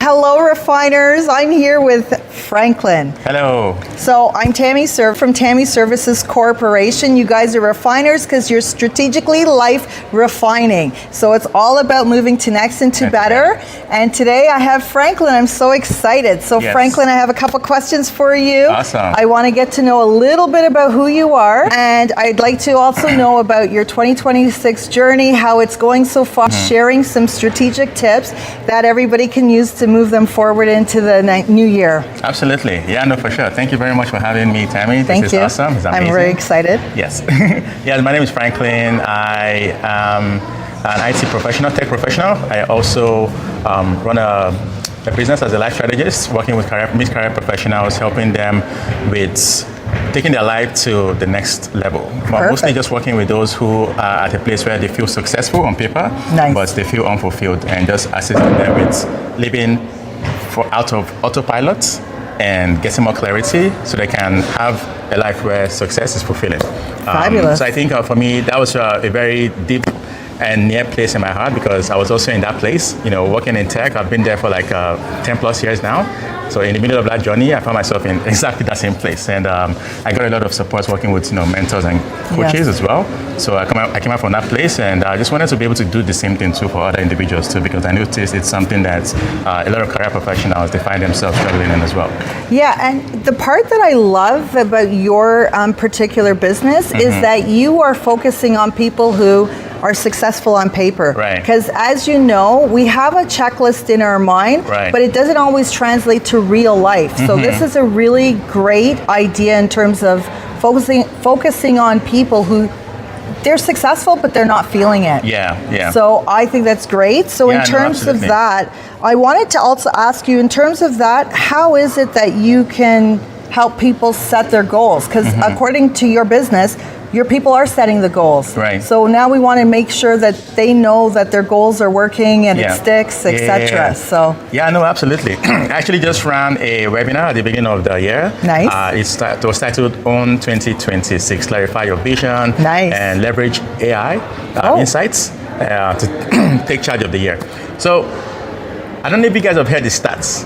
Hello, refiners. I'm here with Franklin. Hello. So I'm Tammy from Tammy Services Corporation. You guys are refiners because you're strategically life refining. So it's all about moving to next and to better. Right. And today I have Franklin. I'm so excited. So yes. Franklin, I have a couple questions for you. Awesome. I want to get to know a little bit about who you are. And I'd like to also know about your 2026 journey, how it's going so far, sharing some strategic tips that everybody can use to move them forward into the new year. Absolutely. Yeah, no, for sure. Thank you very much for having me, Tammy. Thank this you. is awesome. It's amazing. I'm very excited. Yes. Yeah, my name is Franklin. I am an IT professional, tech professional. I also run a business as a life strategist, working with mid-career professionals, helping them with taking their life to the next level. But mostly just working with those who are at a place where they feel successful on paper, but they feel unfulfilled, and just assisting them with living out of autopilot and getting more clarity so they can have a life where success is fulfilling. Fabulous. So I think for me, that was a very deep and near place in my heart, because I was also in that place, working in tech. I've been there for like 10 plus years now. So in the middle of that journey, I found myself in exactly that same place. And I got a lot of support working with mentors and coaches as well. So I came out from that place, and I just wanted to be able to do the same thing too for other individuals too, because I noticed it's something that a lot of career professionals, they find themselves struggling in as well. Yeah, and the part that I love about your particular business is that you are focusing on people who are successful on paper. Right. Because as you know, we have a checklist in our mind, but it doesn't always translate to real life. So this is a really great idea in terms of focusing on people who they're successful, but they're not feeling it. Yeah. So I think that's great. So in terms of that, I wanted to also ask you, in terms of that, how is it that you can help people set their goals? Because according to your business, your people are setting the goals. Right. So now we want to make sure that they know that their goals are working and it sticks, etc. So yeah, no, absolutely. I actually just ran a webinar at the beginning of the year. Nice. It was titled On 2026, Clarify Your Vision and Leverage AI Insights to take charge of the year. So I don't know if you guys have heard the stats.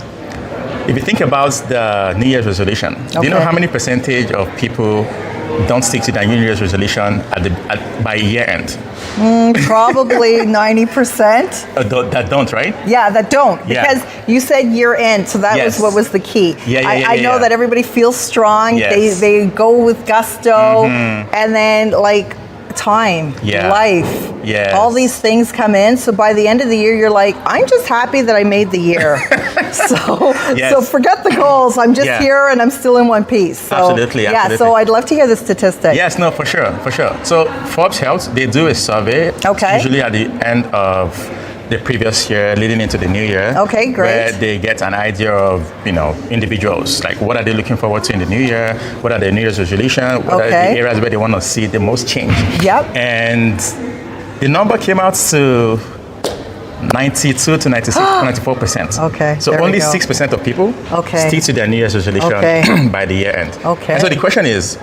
If you think about the New Year's resolution, do you know how many percentage of people don't stick to their New Year's resolution by year end? Probably 90%. That don't, right? Yeah, that don't. Because you said year end, so that was what was the key. I know that everybody feels strong. They go with gusto, and then time, life, all these things come in. So by the end of the year, you're like, I'm just happy that I made the year. So forget the goals. I'm just here and I'm still in one piece. So, absolutely. So I'd love to hear the statistic. Yes, no, for sure. So Forbes Health, they do a survey usually at the end of the previous year leading into the new year. Okay, great. Where they get an idea of, individuals, like what are they looking forward to in the new year? What are their New Year's resolution? What are the areas where they want to see the most change? And the number came out to 92 to 94%. Okay. So only 6% of people stick to their New Year's resolution by the year end. And so the question is,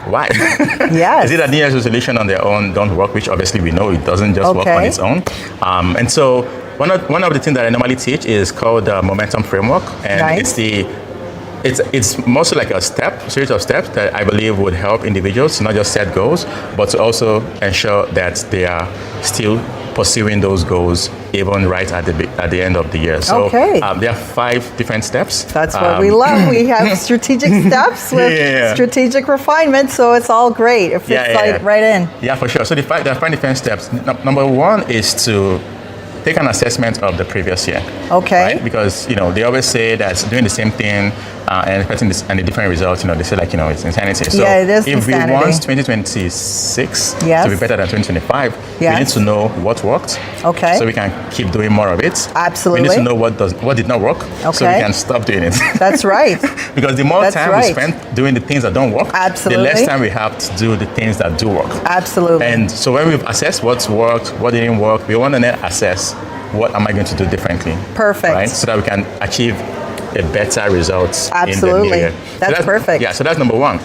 why? Is it that New Year's resolution on their own don't work, which obviously we know it doesn't just work on its own. And so one of the things that I normally teach is called the momentum framework, and it's mostly like a series of steps that I believe would help individuals to not just set goals, but to also ensure that they are still pursuing those goals even right at the end of the year. So there are 5 different steps. That's what we love. We have strategic steps with strategic refinement, so it's all great. It fits right in. Yeah, for sure. So there are 5 different steps. Number 1 is to take an assessment of the previous year. Right? Because they always say that doing the same thing and expecting a different result, they say it's insanity. So it is if insanity. we want 2026 to be better than 2025, we need to know what worked. So we can keep doing more of it. Absolutely. We need to know what did not work, so we can stop doing it. That's right. Because the more time we spend doing the things that don't work, the less time we have to do the things that do work. Absolutely. And so when we've assessed what's worked, what didn't work, we want to then assess what am I going to do differently. Perfect. Right? So that we can achieve a better result in the new year. That's perfect. Yeah, so that's number 1.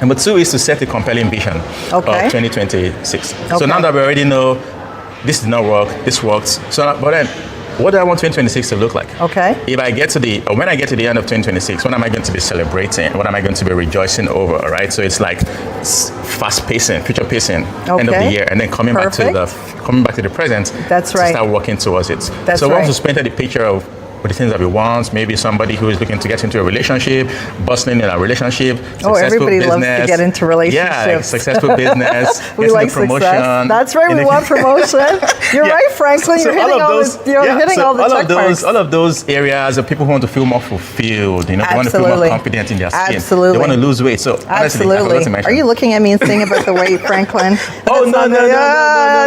Number 2 is to set a compelling vision of 2026. So now that we already know this did not work, this worked. So, but then what do I want 2026 to look like? Okay. When I get to the end of 2026, what am I going to be celebrating? What am I going to be rejoicing over? Right. So it's like fast pacing, future pacing, end of the year, and then coming back to the present. That's right. To start working towards it. That's so right. once you painted the picture of the things that we want, maybe somebody who is looking to get into a relationship, bustling in a relationship, everybody business, loves to get into relationships. Yeah, successful business, we like promotion. Success. That's right, we want promotion. You're right, Franklin. You're hitting all the check marks. All of those areas of people who want to feel more fulfilled, they want to feel more confident in their skin. Absolutely. They want to lose weight. So absolutely. Are you looking at me and saying about the weight, Franklin? No.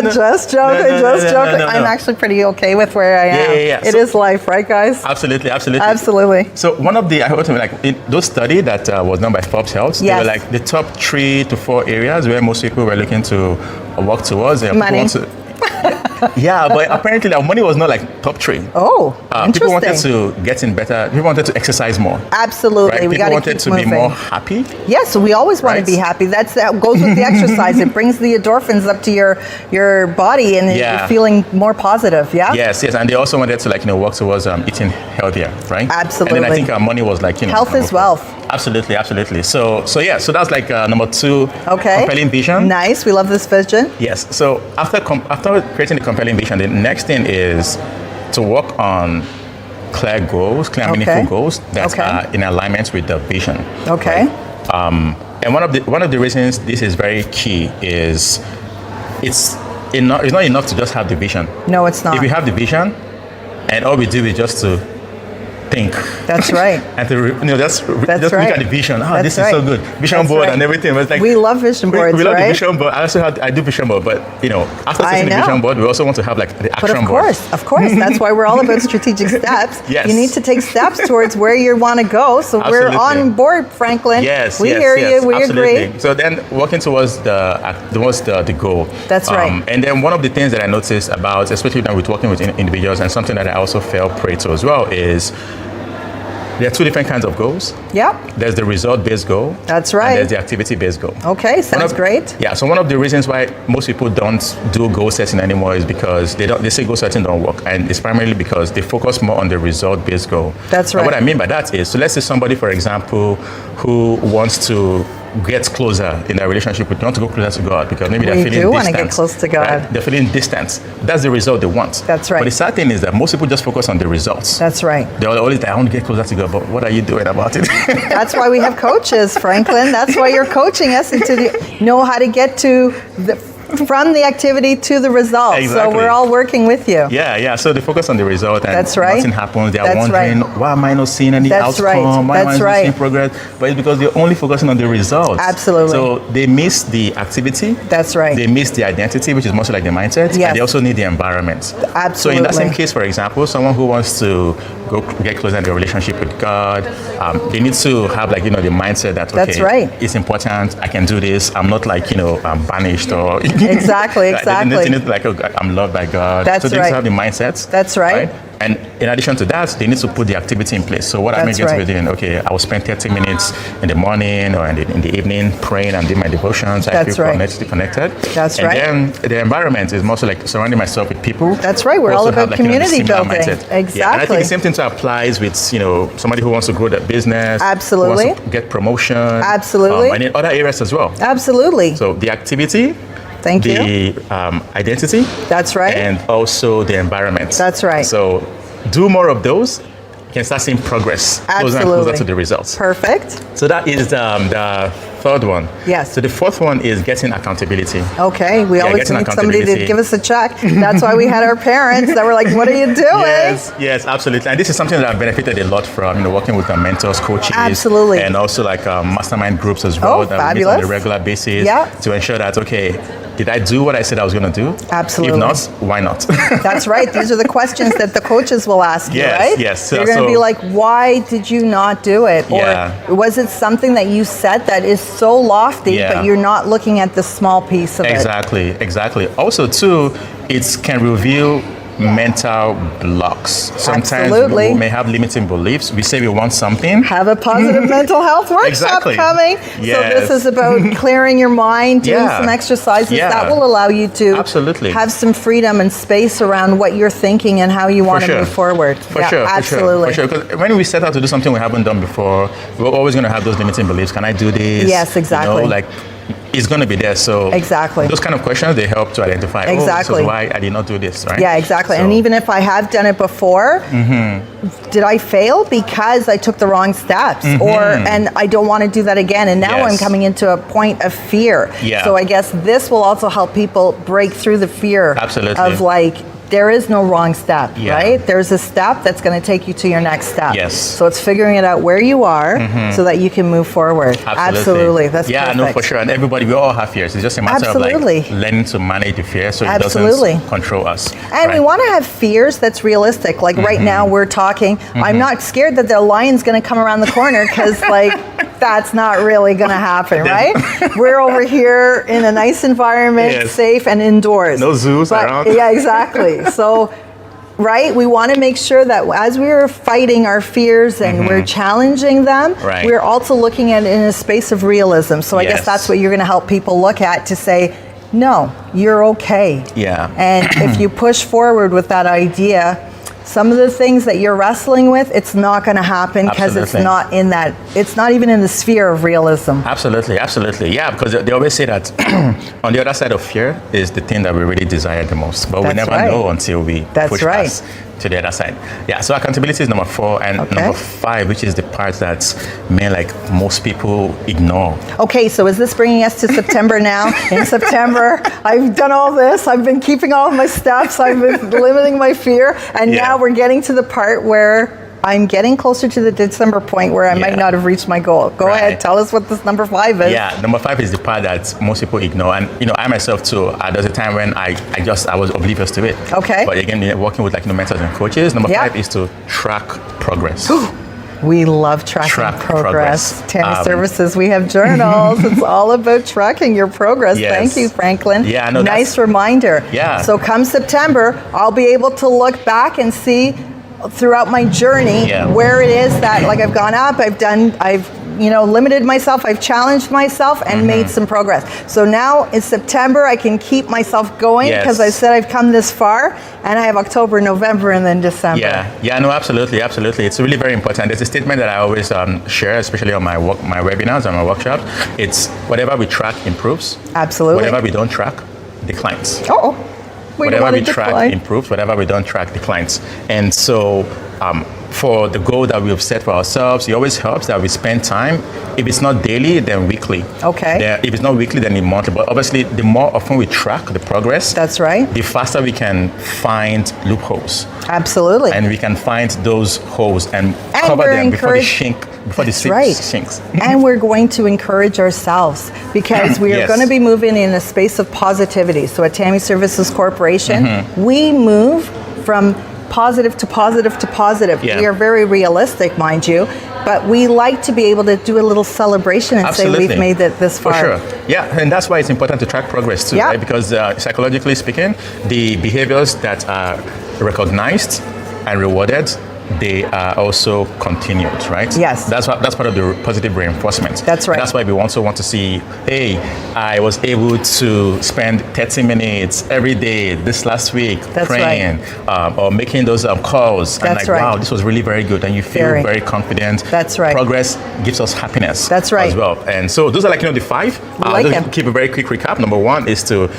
Just joking. No. I'm actually pretty okay with where I am. Yeah. It is life, right, guys? Absolutely. So one of the, those study that was done by Forbes Health, they were like the top 3 to 4 areas where most people were looking to work towards. Money. Yeah, but apparently money was not like top 3. Oh, interesting. People wanted to get in better. People wanted to exercise more. Absolutely, right? People wanted to be more happy. Yes, we always want to be happy. That goes with the exercise. It brings the endorphins up to your body, and you're feeling more positive. Yeah. Yes, and they also wanted to work towards eating healthier, right? Absolutely. And then I think money was health is wealth. Absolutely. So that's like number 2. Okay. Compelling vision. Nice. We love this vision. Yes. So after creating the compelling vision, the next thing is to work on clear goals, meaningful goals that are in alignment with the vision. Okay. Right? And one of the reasons this is very key is it's not enough to just have the vision. No, it's not. If you have the vision, and all we do is just to think. That's right. And to just look at the vision. This is so good. Vision board and everything. It's like we love vision boards. We love the vision board. I do vision board, but after setting the vision board, we also want to have the action board. Of course. That's why we're all about strategic steps. Yes. You need to take steps towards where you want to go. So we're on board, Franklin. Yes. We hear you. We agree. So then working towards the goal. That's right. And then one of the things that I noticed about, especially when we're working with individuals, and something that I also fell prey to as well, is there are 2 different kinds of goals. Yep. There's the result-based goal. That's right. And there's the activity-based goal. Okay, sounds great. Yeah, so one of the reasons why most people don't do goal setting anymore is because they say goal setting don't work. And it's primarily because they focus more on the result-based goal. That's right. And what I mean by that is, so let's say somebody, for example, who wants to get closer in their relationship, want to go closer to God because maybe they're feeling distant. We do want to get close to God. Right? They're feeling distant. That's the result they want. That's right. But the sad thing is that most people just focus on the results. That's right. They're always like, I want to get closer to God, but what are you doing about it? That's why we have coaches, Franklin. That's why you're coaching us know how to get to from the activity to the result. Exactly. So we're all working with you. Yeah. So they focus on the result, and that's right. Nothing happens. They are wondering, why am I not seeing any outcome? Why am I not seeing progress? But it's because they're only focusing on the results. Absolutely. So they miss the activity. That's right. They miss the identity, which is mostly like the mindset. Yes. And they also need the environment. Absolutely. So in that same case, for example, someone who wants to get closer in their relationship with God, they need to have the mindset that, okay, that's right. It's important. I can do this. I'm not I'm banished or Exactly. They need I'm loved by God. That's so they right. need to have the mindset. That's right. And in addition to that, they need to put the activity in place. So what am I going to be doing? Okay, I will spend 30 minutes in the morning or in the evening praying and doing my devotions. I feel connected. That's right. And then the environment is mostly surrounding myself with people. That's right. We're all about community building. Exactly. Yeah, and I think the same thing applies with somebody who wants to grow their business. Absolutely. Who wants to get promotion. Absolutely. And in other areas as well. Absolutely. So the activity. Thank you. The identity. That's right. And also the environment. That's right. So do more of those. You can start seeing progress. Absolutely. Closer and closer to the results. Perfect. So that is the third one. Yes. So the fourth one is getting accountability. Okay. We always need somebody to give us a check. That's why we had our parents that were like, what are you doing? Yes, absolutely. And this is something that I've benefited a lot from, working with our mentors, coaches. Absolutely. And also mastermind groups as well that we meet on a regular basis to ensure that, okay, did I do what I said I was going to do? Absolutely. If not, why not? That's right. These are the questions that the coaches will ask you, right? Yes. They're going to be like, why did you not do it? Or was it something that you said that is so lofty, but you're not looking at the small piece of it? Exactly. Also, too, it can reveal mental blocks. Sometimes we may have limiting beliefs. We say we want something. Have a positive mental health workshop coming. Yes. So this is about clearing your mind, doing some exercises that will allow you to have some freedom and space around what you're thinking and how you want to move forward. For sure. Because when we set out to do something we haven't done before, we're always going to have those limiting beliefs. Can I do this? Yes, exactly. You know, like, it's going to be there. So those kind of questions, they help to identify, this is why I did not do this, right? Yeah, exactly. So, and even if I have done it before, did I fail because I took the wrong steps? And I don't want to do that again. And now I'm coming into a point of fear. Yeah. So I guess this will also help people break through the fear of like, there is no wrong step, right? There's a step that's going to take you to your next step. Yes. So it's figuring it out where you are so that you can move forward. Absolutely. That's perfect. No, for sure. And everybody, we all have fears. It's just a matter of like learning to manage the fear so it doesn't control us. And we want to have fears that's realistic. Like right now we're talking, I'm not scared that the lion's going to come around the corner because like, that's not really going to happen, right? We're over here in a nice environment, safe and indoors. No zoos around. Yeah, exactly. So, right, we want to make sure that as we're fighting our fears and we're challenging them, we're also looking at it in a space of realism. So I guess that's what you're going to help people look at to say, no, you're okay. Yeah. And if you push forward with that idea, some of the things that you're wrestling with, it's not going to happen because it's not in that, it's not even in the sphere of realism. Absolutely. Yeah, because they always say that on the other side of fear is the thing that we really desire the most. But we never know until we push past to the other side. Yeah, so accountability is number 4. And number 5, which is the part that most people ignore. Okay, so is this bringing us to September now? In September, I've done all this. I've been keeping all of my steps. I've been limiting my fear. And now we're getting to the part where I'm getting closer to the December point where I might not have reached my goal. Go ahead, tell us what this number 5 is. Yeah, number 5 is the part that most people ignore. And, I myself too, there's a time when I was oblivious to it. Okay. But again, working with mentors and coaches, number 5 is to track progress. We love tracking progress. Tammy Services, we have journals. It's all about tracking your progress. Yes. Thank you, Franklin. Yeah, no, nice reminder. Yeah. So come September, I'll be able to look back and see throughout my journey where it is that I've gone up, I've limited myself, I've challenged myself and made some progress. So now in September I can keep myself going because I said I've come this far, and I have October, November, and then December. Yeah, no, absolutely. It's really very important. There's a statement that I always share, especially on my webinars and my workshops. It's whatever we track improves. Absolutely. Whatever we don't track declines. Whatever we track improves, whatever we don't track declines. And so for the goal that we've set for ourselves, it always helps that we spend time. If it's not daily, then weekly. Okay. If it's not weekly, then monthly. But obviously, the more often we track the progress, that's right, the faster we can find loopholes. Absolutely. And we can find those holes and cover them before the sinks. And we're going to encourage ourselves because we are going to be moving in a space of positivity. So at Tammy Services Corporation, we move from positive to positive to positive. We are very realistic, mind you, but we like to be able to do a little celebration and say we've made it this far. For sure. Yeah, and that's why it's important to track progress too, right? Because psychologically speaking, the behaviors that are recognized and rewarded, they are also continued, right? Yes. That's part of the positive reinforcement. That's right. That's why we also want to see, hey, I was able to spend 30 minutes every day this last week praying or making those calls. That's and wow, this was really very good. And you feel very confident. That's right. Progress gives us happiness. That's right. As well. And so those are the 5. Just keep a very quick recap. Number 1 is to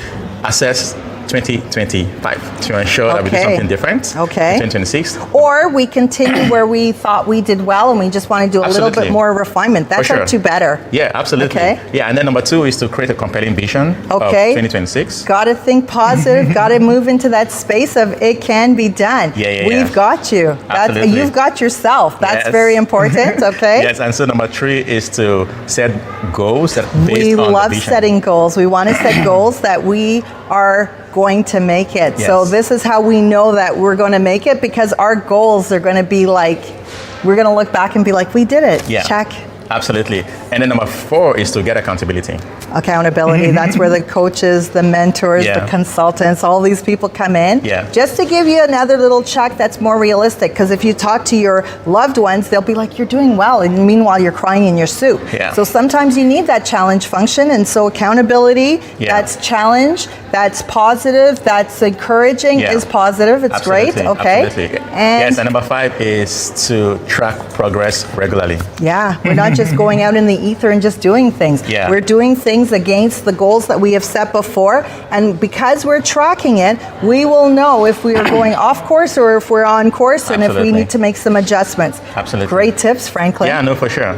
assess 2025 to ensure that we do something different. In 2026. Or we continue where we thought we did well and we just want to do a little bit more refinement. That's our 2 better. Yeah, absolutely. Yeah, and then number 2 is to create a compelling vision of 2026. Got to think positive, got to move into that space of it can be done. We've got you. You've got yourself. That's very important, Yes, and so number 3 is to set goals that are based on the vision. We love setting goals. We want to set goals that we are going to make it. So this is how we know that we're going to make it, because our goals are going to be we're going to look back and be like, we did it. Check. Absolutely. And then number 4 is to get accountability. Accountability. That's where the coaches, the mentors, the consultants, all these people come in. Just to give you another little check that's more realistic. Because if you talk to your loved ones, they'll be like, you're doing well. And meanwhile, you're crying in your soup. So sometimes you need that challenge function. And so accountability, that's challenge, that's positive, that's encouraging, is positive. It's great. Okay. Absolutely. And number 5 is to track progress regularly. We're not just going out in the ether and just doing things. We're doing things against the goals that we have set before. And because we're tracking it, we will know if we are going off course or if we're on course and if we need to make some adjustments. Great tips, Franklin. No, for sure.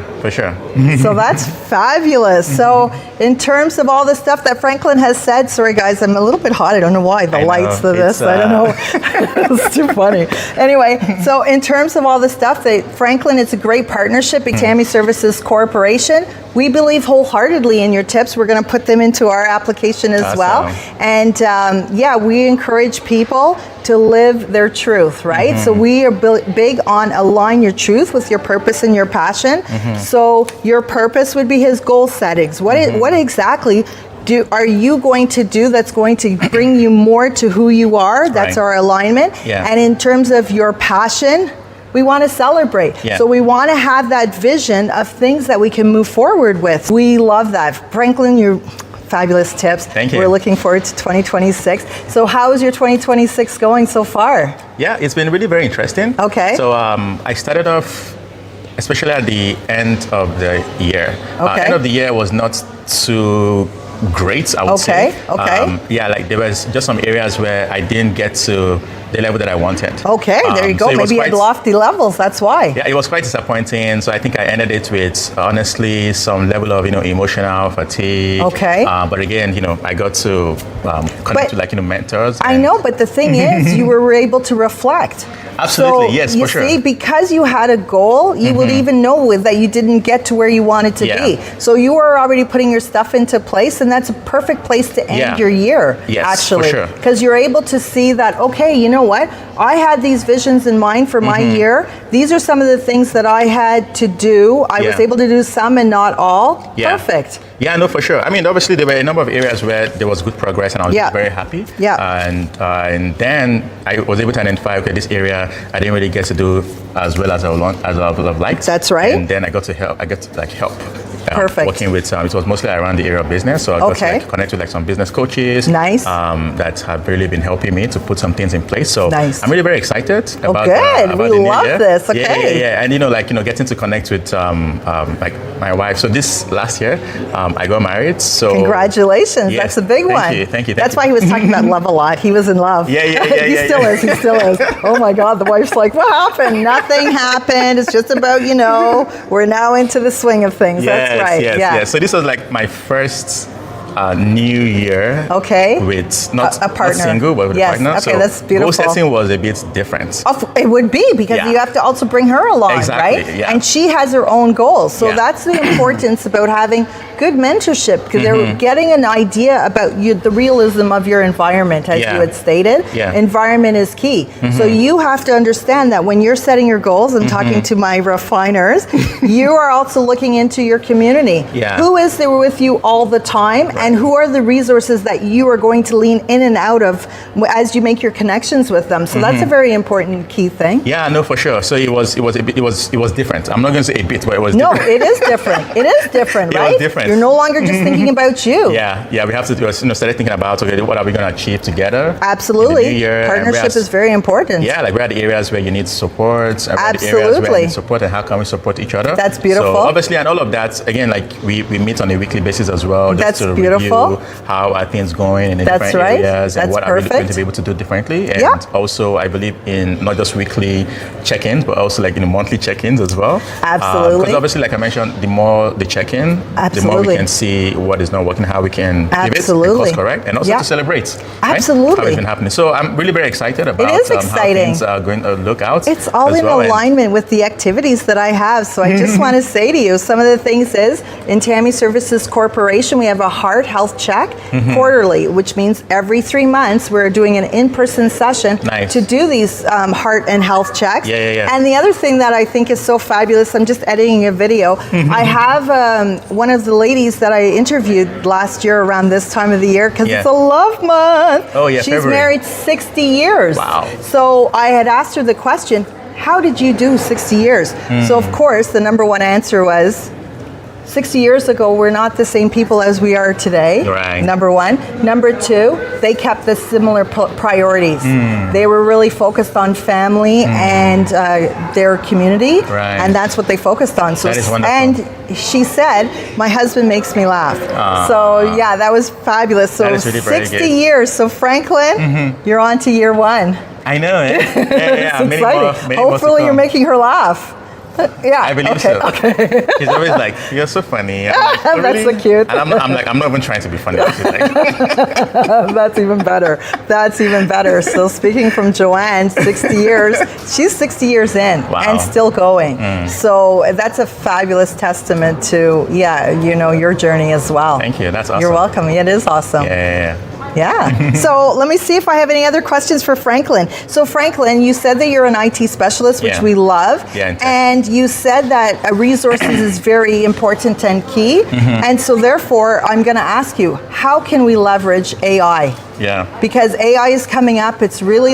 So that's fabulous. So in terms of all the stuff that Franklin has said, sorry guys, I'm a little bit hot. I don't know why. The lights of this, I don't know. It's too funny. Anyway, so in terms of all the stuff, Franklin, it's a great partnership with Tammy Services Corporation. We believe wholeheartedly in your tips. We're going to put them into our application as well. And we encourage people to live their truth, right? So we are big on align your truth with your purpose and your passion. So your purpose would be his goal settings. What exactly are you going to do that's going to bring you more to who you are? That's our alignment. And in terms of your passion, we want to celebrate. So we want to have that vision of things that we can move forward with. We love that. Franklin, you're fabulous tips. Thank you. We're looking forward to 2026. So how is your 2026 going so far? It's been really very interesting. Okay. So I started off, especially at the end of the year. End of the year was not too great, I would say. Like there was just some areas where I didn't get to the level that I wanted. There you go. So maybe you had lofty levels, that's why. It was quite disappointing. So I think I ended it with, honestly, some level of, emotional fatigue. But again, I got to connect with mentors. I know, but the thing is, you were able to reflect. Absolutely, so yes, for sure. You see, because you had a goal, you would even know that you didn't get to where you wanted to be. So you were already putting your stuff into place, and that's a perfect place to end your year, actually. For sure. Because you're able to see that, okay, you know what? I had these visions in mind for my year. These are some of the things that I had to do. I was able to do some and not all. Perfect. No, for sure. I mean, obviously, there were a number of areas where there was good progress, and I was very happy. And then I was able to identify, okay, this area I didn't really get to do as well as I would have liked. That's right. And then I got to help. Perfect. Working with, it was mostly around the area of business, so I got to connect with some business coaches. Nice. That have really been helping me to put some things in place. So I'm really very excited about the new year. This. And getting to connect with my wife. So this last year, I got married. So congratulations, that's a big one. Thank you. That's why he was talking about love a lot. He was in love. He still is. Oh my God, the wife's like, what happened? Nothing happened. It's just about, we're now into the swing of things. That's right. Yes. So this was like my first new year. With not a partner. Not single, but with a partner. Okay, so that's beautiful. Goal setting was a bit different. It would be because you have to also bring her along, right? And she has her own goals. So that's the importance about having good mentorship, because they're getting an idea about the realism of your environment, as you had stated. Environment is key. So you have to understand that when you're setting your goals and talking to my refiners, you are also looking into your community. Who is there with you all the time? And who are the resources that you are going to lean in and out of as you make your connections with them? So that's a very important key thing. No, for sure. So it was different. I'm not going to say a bit, but it was different. No, it is different. It is different, right? It was different. You're no longer just thinking about you. We have to started thinking about, okay, what are we going to achieve together? Absolutely. In the new year. Partnership is very important. Like we're at the areas where you need support. Absolutely. Areas where you need support, and how can we support each other? That's beautiful. So obviously, and all of that, again, like we meet on a weekly basis as well. That's beautiful. Review how are things going in different areas, and what are we going to be able to do differently. And also, I believe in not just weekly check-ins, but also monthly check-ins as well. Absolutely. Because obviously, like I mentioned, the more the check-in, the more we can see what is not working, how we can give it, and course correct, and also to celebrate. Absolutely. How it's been happening. So I'm really very excited about how things are going to look out. It's all in alignment with the activities that I have. So I just want to say to you, some of the things is, in Tammy Services Corporation, we have a heart heart health check quarterly, which means every 3 months we're doing an in-person session to do these heart and health checks. And the other thing that I think is so fabulous, I'm just editing a video. I have one of the ladies that I interviewed last year around this time of the year, because it's a love month. She's February. married 60 years. Wow. So I had asked her the question, how did you do 60 years? So of course, the number one answer was, 60 years ago, we're not the same people as we are today, number one. Number two, they kept the similar priorities. They were really focused on family and their community, and that's what they focused on. So, that is wonderful. And she said, my husband makes me laugh. So yeah, that was fabulous. So really 60 years. So Franklin, you're on to year one. I know it. It's exciting. Hopefully you're making her laugh. I believe so. Okay. She's always like, "You're so funny." I'm like, oh, really? That's so cute. And I'm like, I'm not even trying to be funny. She's like, That's even better. That's even better. So speaking from Joanne, 60 years, she's 60 years in and still going. So that's a fabulous testament to, your journey as well. Thank you. That's awesome. You're welcome. It is awesome. Yeah. So let me see if I have any other questions for Franklin. So Franklin, you said that you're an IT specialist, which we love. And you said that resources is very important and key. And so therefore, I'm going to ask you, how can we leverage AI? Because AI is coming up. It's really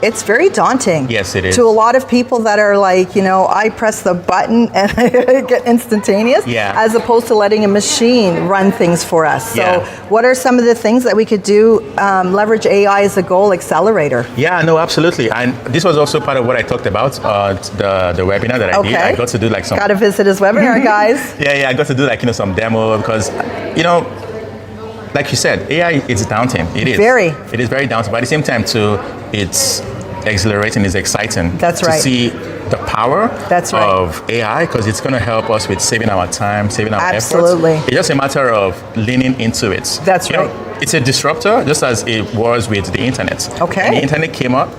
it's very daunting. Yes, it is. To a lot of people that are like, I press the button and I get instantaneous, as opposed to letting a machine run things for us. So what are some of the things that we could do, leverage AI as a goal accelerator? Yeah, no, absolutely. And this was also part of what I talked about, the webinar that I did. I got to do some... Got to visit his webinar, guys. I got to do some demo because, like you said, AI is daunting. It is. It is very daunting. But at the same time, too, it's exhilarating, it's exciting. That's right. To see the power of AI, because it's going to help us with saving our time, saving our efforts. It's just a matter of leaning into it. That's right. It's a disruptor, just as it was with the internet. When the internet came up,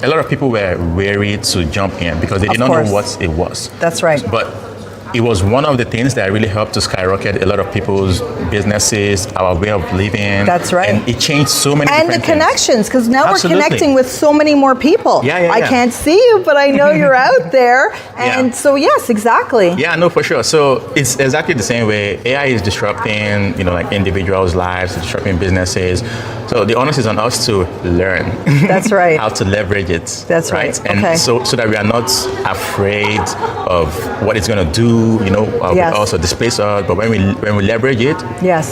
a lot of people were wary to jump in because they did not know what it was. That's right. But it was one of the things that really helped to skyrocket a lot of people's businesses, our way of living. That's right. And it changed so many different things. And the connections, because now we're connecting with so many more people. I can't see you, but I know you're out there. And so, yes, exactly. Yeah, no, for sure. So it's exactly the same way. AI is disrupting, individuals' lives, disrupting businesses. So the onus is on us to learn. That's right. How to leverage it. That's right. And so that we are not afraid of what it's going to do. Also displace us, but when we leverage it,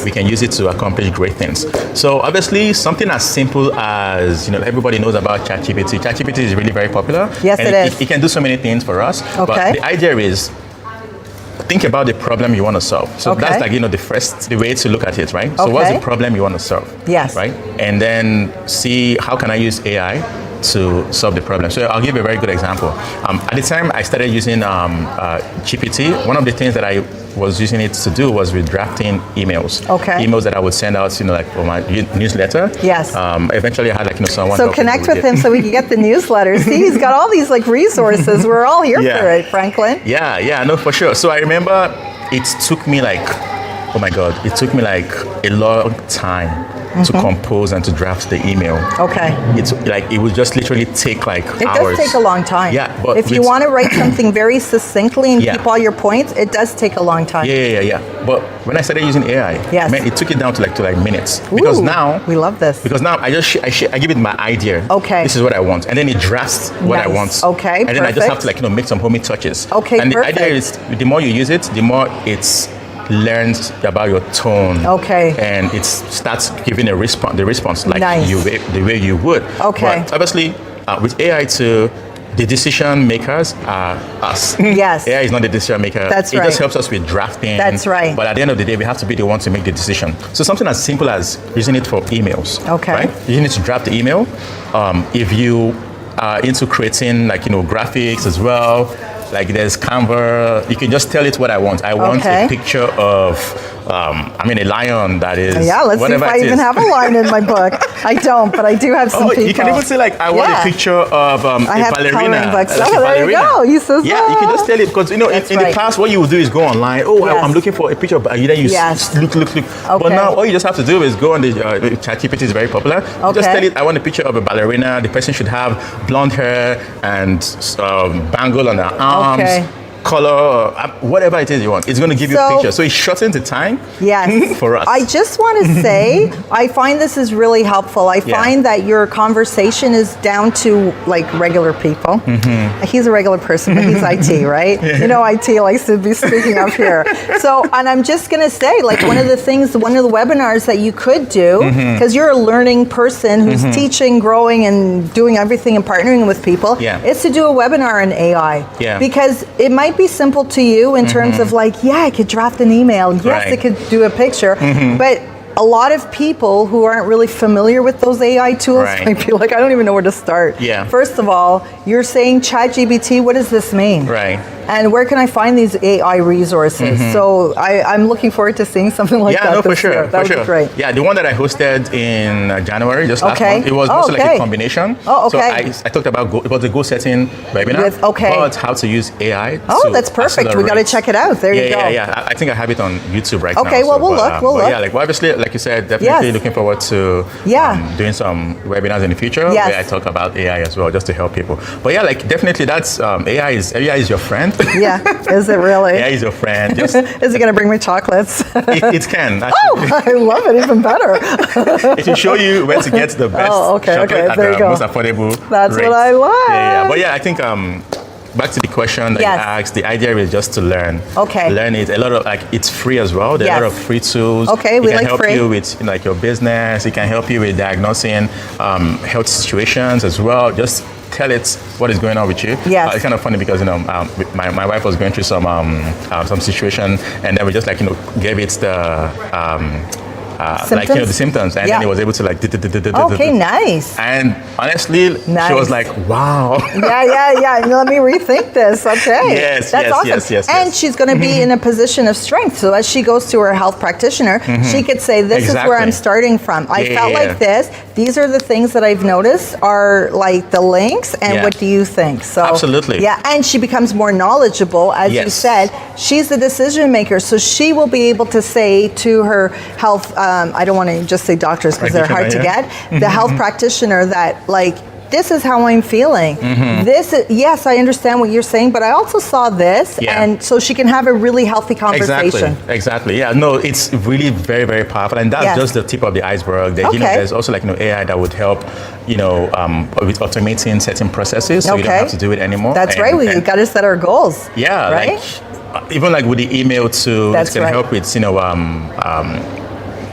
we can use it to accomplish great things. So obviously, something as simple as everybody knows about ChatGPT. ChatGPT is really very popular. Yes, it is. It can do so many things for us. But the idea is, think about the problem you want to solve. So that's the way to look at it, right? So what's the problem you want to solve? Yes. Right? And then see how can I use AI to solve the problem. So I'll give a very good example. At the time I started using GPT, one of the things that I was using it to do was with drafting emails. Emails that I would send out, for my newsletter. Yes. Eventually I had someone. So connect with him so we can get the newsletter. See, he's got all these resources. We're all here for it, Franklin. Yeah, no, for sure. So I remember it took me oh my God, it took me a long time to compose and to draft the email. It's it would just literally take hours. It does take a long time. Yeah, but if you want to write something very succinctly and keep all your points, it does take a long time. Yeah. But when I started using AI, it took it down to minutes. Ooh, because now we love this. Because now I give it my idea. This is what I want, and then it drafts what I want. And then I just have to make some homey touches. And the idea is, the more you use it, the more it's learns about your tone, and it starts giving the response the way you would. But obviously, with AI too, the decision makers are us. Yes. AI is not the decision maker. That's right. It just helps us with drafting. That's right. But at the end of the day, we have to be the one to make the decision. So something as simple as using it for emails. Right? Using it to draft the email. If you are into creating graphics as well, there's Canva, you can just tell it what I want. I want a picture of a lion that is. Yeah, let's see if I even have a lion in my book. I don't, but I do have some people. You can even say I want a picture of a ballerina. Books. There you go. You said yeah, you can just tell it because in the past what you would do is go online. I'm looking for a picture of ballerina. You look. Okay. But now all you just have to do is go on the ChatGPT is very popular. You just tell it I want a picture of a ballerina. The person should have blonde hair and bangle on their arms. Okay. Color, whatever it is you want, it's going to give you a picture. So it shortens the time for us. I just want to say, I find this is really helpful. I find that your conversation is down to regular people. Mm-hmm. He's a regular person, but he's IT, right? IT likes to be speaking up here. And I'm just going to say, one of the webinars that you could do, because you're a learning person who's teaching, growing, and doing everything and partnering with people, is to do a webinar on AI. Yeah. Because it might be simple to you in terms of I could draft an email. Yes, I could do a picture. But a lot of people who aren't really familiar with those AI tools might be I don't even know where to start. Yeah. First of all, you're saying ChatGPT, what does this mean? Right. And where can I find these AI resources? So I'm looking forward to seeing something like that. Yeah, no, for sure. That would be great. Yeah, the one that I hosted in January, just last month, it was mostly a combination. Oh, okay. So I talked about it was a goal setting webinar. But how to use AI. Oh, that's perfect. We got to check it out. There you go. Yeah. I think I have it on YouTube right now. Okay, well, we'll look. Yeah, obviously, like you said, definitely looking forward to doing some webinars in the future where I talk about AI as well, just to help people. But definitely that's AI is your friend. Yeah, is it really? AI is your friend. Is it going to bring me chocolates? It can. Actually. Oh, I love it even better. It will show you where to get the best chocolate at the most affordable That's rate. What I like. Yeah. But I think back to the question that you asked, the idea is just to learn. Okay. Learn it. A lot of it's free as well. There are a lot of free tools. Okay, we like free. It can help you with your business. It can help you with diagnosing health situations as well. Just tell it what is going on with you. Yes. It's kind of funny because my wife was going through some situation, and then we just gave it the the symptoms, and then it was able to Okay, nice. And honestly, she was like, wow. Yeah. Let me rethink this. Okay. Yes, that's awesome. Yes. And she's going to be in a position of strength. So as she goes to her health practitioner, she could say, this is where I'm starting from. I felt like this. These are the things that I've noticed are the links, and what do you think? So absolutely. Yeah, and she becomes more knowledgeable. As you said, she's the decision maker. So she will be able to say to her health I don't want to just say doctors because they're hard to get. The health practitioner that this is how I'm feeling. Yes, I understand what you're saying, but I also saw this, and so she can have a really healthy conversation. Exactly. Yeah. No, it's really very, very powerful, and that's just the tip of the iceberg. There's also AI that would help, with automating certain processes, so you don't have to do it anymore. That's right. We've got to set our goals. Yeah. Right. Even with the email too, it's going to help with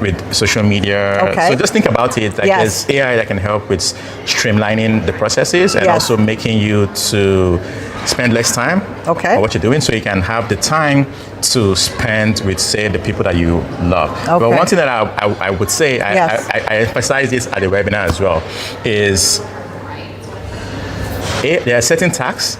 with social media. Okay. So just think about it. There's AI that can help with streamlining the processes and also making you to spend less time on what you're doing, so you can have the time to spend with, say, the people that you love. Okay. But one thing that I would say, I emphasize this at the webinar as well, is there are certain tasks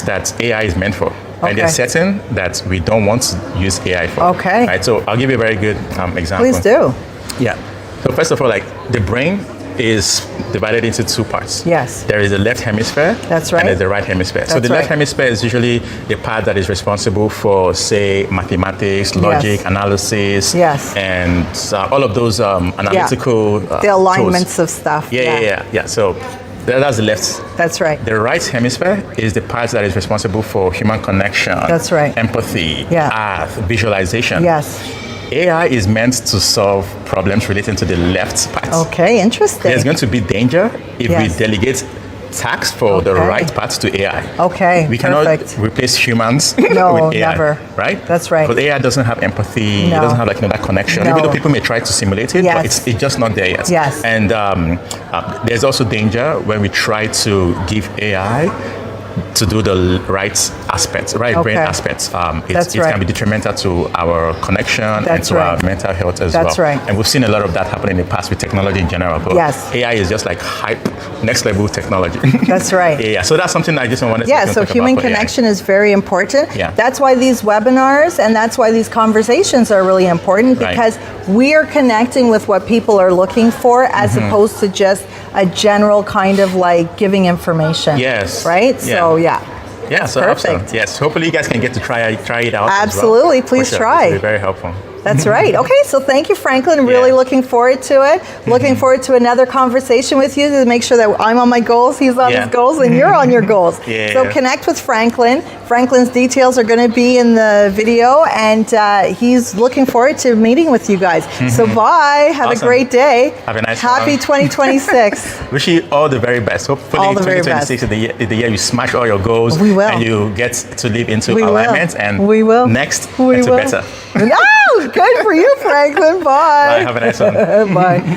that AI is meant for. And there's certain that we don't want to use AI for. Okay. Right. So I'll give you a very good example. Please do. Yeah. So first of all, the brain is divided into two parts. Yes. There is the left hemisphere. That's right. And there's the right hemisphere. So the left hemisphere is usually the part that is responsible for, say, mathematics, logic, analysis, and all of those analytical the alignments tools. Of stuff. Yeah. So that's the left. That's right. The right hemisphere is the part that is responsible for human connection. That's right. Empathy, art, visualization. Yes. AI is meant to solve problems relating to the left part. Okay, interesting. There's going to be danger if we delegate tasks for the right parts to AI. Okay, we cannot replace humans with AI. Never. Right? That's right. Because AI doesn't have empathy. It doesn't have that connection. Even though people may try to simulate it, but it's just not there yet. Yes. And there's also danger when we try to give AI to do the right aspects, brain aspects, it can be detrimental to our connection and to our mental health as well. That's right. And we've seen a lot of that happen in the past with technology in general. But AI is just like hype, next level technology. That's right. Yeah. So that's something I just wanted to so human connection is very important. Yeah. That's why these webinars and that's why these conversations are really important, because we are connecting with what people are looking for as opposed to just a general kind of like giving information. Yes. Right? Yeah. So yeah, so perfect. Awesome. Yes, hopefully you guys can get to try it out. Absolutely, as well. Please try. It's very helpful. That's right. Okay, so thank you, Franklin. Really looking forward to it. Looking forward to another conversation with you to make sure that I'm on my goals, he's on his goals, and you're on your goals. So connect with Franklin. Franklin's details are going to be in the video, and he's looking forward to meeting with you guys. So bye. Have a great day. Have a nice Happy 2026. Wish you all the very best. Hopefully all the 2026 is the year you smash all your goals. We will. And you get to live into alignment. And we will. Next, we will. Better. No! Good for you, Franklin. Bye. Bye. Have a nice one. Bye.